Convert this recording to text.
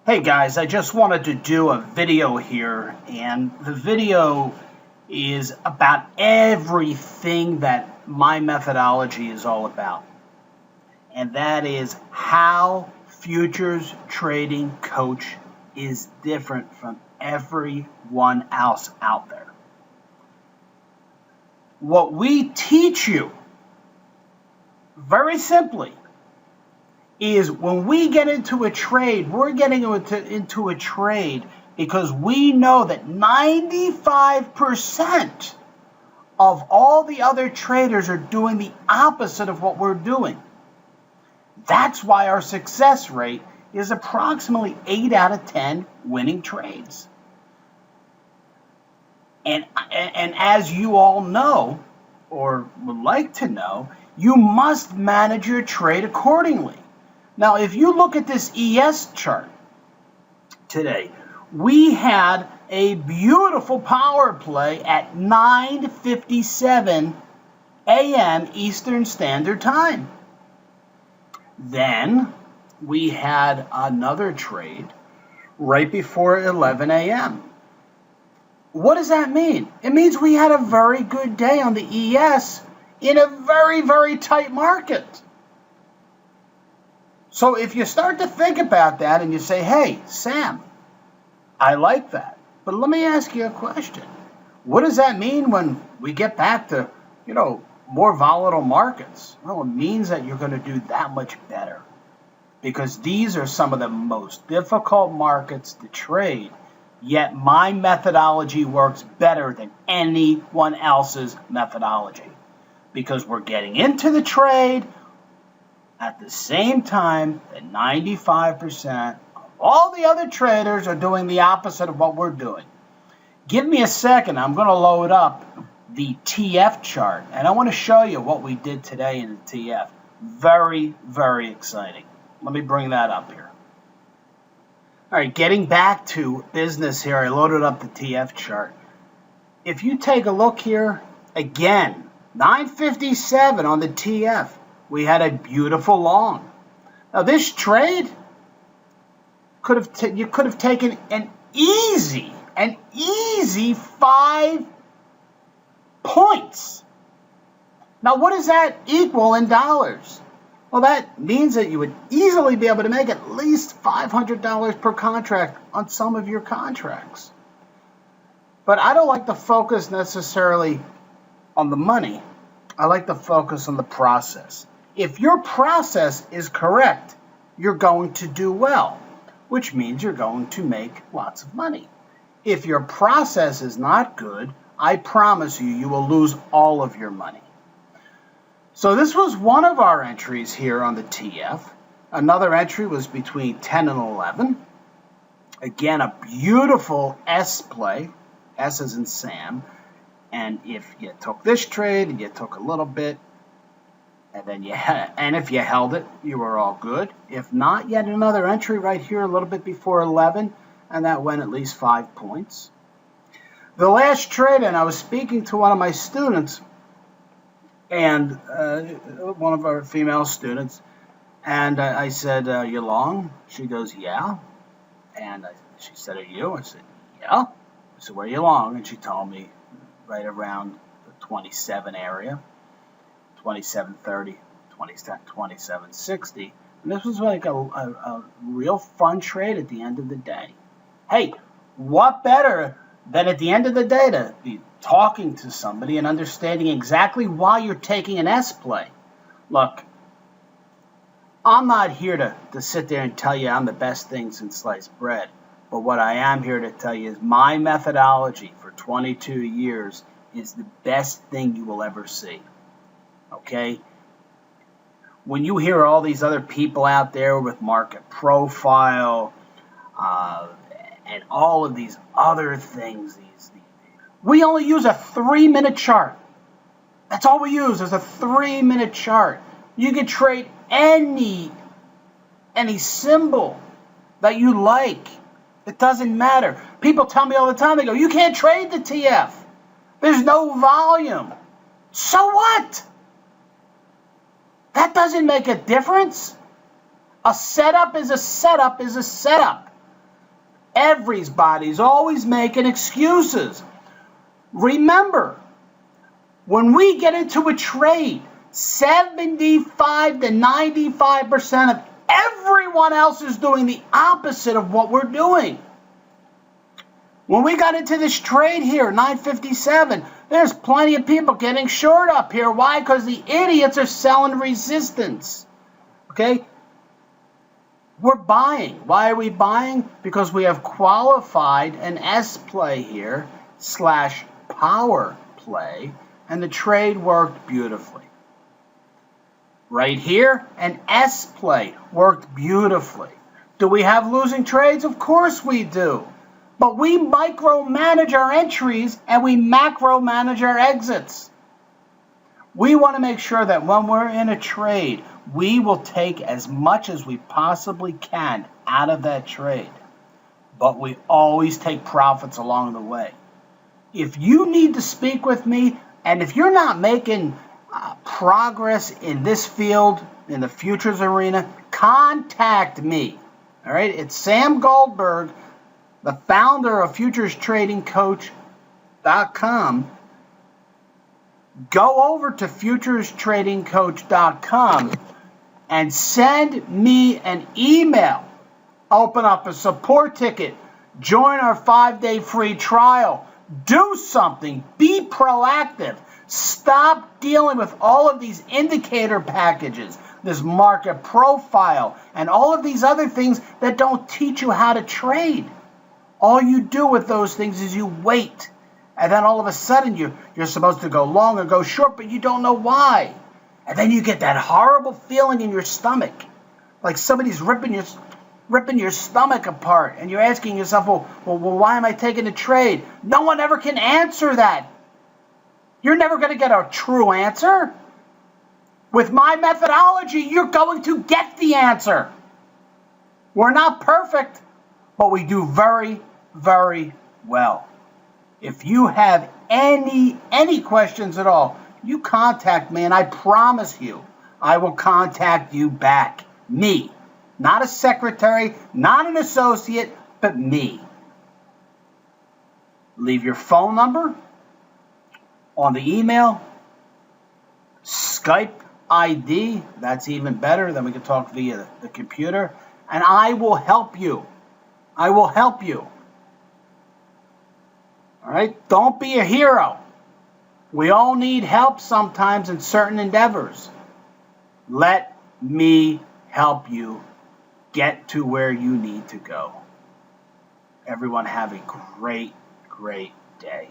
Hey guys, I just wanted to do a video here, and the video is about everything that my methodology is all about. And that is how futures trading coach is different from everyone else out there. What we teach you, very simply, is when we get into a trade, we're getting into a trade because we know that 95% of all the other traders are doing the opposite of what we're doing. That's why our success rate is approximately 8 out of 10 winning trades. And as you all know, or would like to know, you must manage your trade accordingly. Now, if you look at this ES chart today, we had a beautiful power play at 9:57 a.m. Eastern Standard Time. Then we had another trade right before 11 a.m. What does that mean? It means we had a very good day on the ES in a very, very tight market. So if you start to think about that and you say, hey, Sam, I like that. But let me ask you a question. What does that mean when we get back to, more volatile markets? Well, it means that you're going to do that much better, because these are some of the most difficult markets to trade, yet my methodology works better than anyone else's methodology, because we're getting into the trade at the same time that 95% of all the other traders are doing the opposite of what we're doing. Give me a second. I'm going to load up the TF chart, and I want to show you what we did today in the TF. Very, very exciting. Let me bring that up here. All right, getting back to business here, I loaded up the TF chart. If you take a look here, again, 9:57 on the TF. We had a beautiful long. Now this trade you could have taken an easy 5 points. Now what does that equal in dollars? Well, that means that you would easily be able to make at least $500 per contract on some of your contracts. But I don't like to focus necessarily on the money. I like to focus on the process. If your process is correct, you're going to do well, which means you're going to make lots of money. If your process is not good, I promise you will lose all of your money. So this was one of our entries here on the TF. Another entry was between 10 and 11. Again, a beautiful S play, S as in Sam. And if you took this trade and you took a little bit, and if you held it, you were all good. If not, you had another entry right here a little bit before 11, and that went at least 5 points. The last trade, and I was speaking to one of my students, and one of our female students, and I said, you long? She goes, yeah. And she said, are you? I said, yeah. I said, where are you long? And she told me right around the 27 area. 27.30, 27.60, and this was like a real fun trade at the end of the day. Hey, what better than at the end of the day to be talking to somebody and understanding exactly why you're taking an S play? Look, I'm not here to sit there and tell you I'm the best thing since sliced bread, but what I am here to tell you is my methodology for 22 years is the best thing you will ever see. Okay? When you hear all these other people out there with market profile and all of these other things, we only use a 3-minute chart. That's all we use is a 3-minute chart. You can trade any symbol that you like. It doesn't matter. People tell me all the time, they go, you can't trade the TF. There's no volume. So what? That doesn't make a difference. A setup is a setup is a setup. Everybody's always making excuses. Remember, when we get into a trade, 75 to 95% of everyone else is doing the opposite of what we're doing. When we got into this trade here, 957, there's plenty of people getting short up here. Why? Because the idiots are selling resistance. Okay? We're buying. Why are we buying? Because we have qualified an S play here / power play, and the trade worked beautifully. Right here, an S play worked beautifully. Do we have losing trades? Of course we do. But we micromanage our entries and we macro-manage our exits. We want to make sure that when we're in a trade, we will take as much as we possibly can out of that trade. But we always take profits along the way. If you need to speak with me, and if you're not making progress in this field, in the futures arena, contact me. All right? It's Sam Goldberg, the founder of FuturesTradingCoach.com. Go over to FuturesTradingCoach.com and send me an email. Open up a support ticket. Join our 5-day free trial. Do something. Be proactive. Stop dealing with all of these indicator packages, this market profile, and all of these other things that don't teach you how to trade. All you do with those things is you wait. And then all of a sudden you're supposed to go long or go short, but you don't know why. And then you get that horrible feeling in your stomach, like somebody's ripping your stomach apart. And you're asking yourself, well, why am I taking a trade? No one ever can answer that. You're never going to get a true answer. With my methodology, you're going to get the answer. We're not perfect, but we do very, very well. If you have any questions at all, you contact me, and I promise you, I will contact you back. Me. Not a secretary, not an associate, but me. Leave your phone number on the email, Skype ID, that's even better, then we can talk via the computer, and I will help you. I will help you. All right? Don't be a hero. We all need help sometimes in certain endeavors. Let me help you get to where you need to go. Everyone have a great, great day.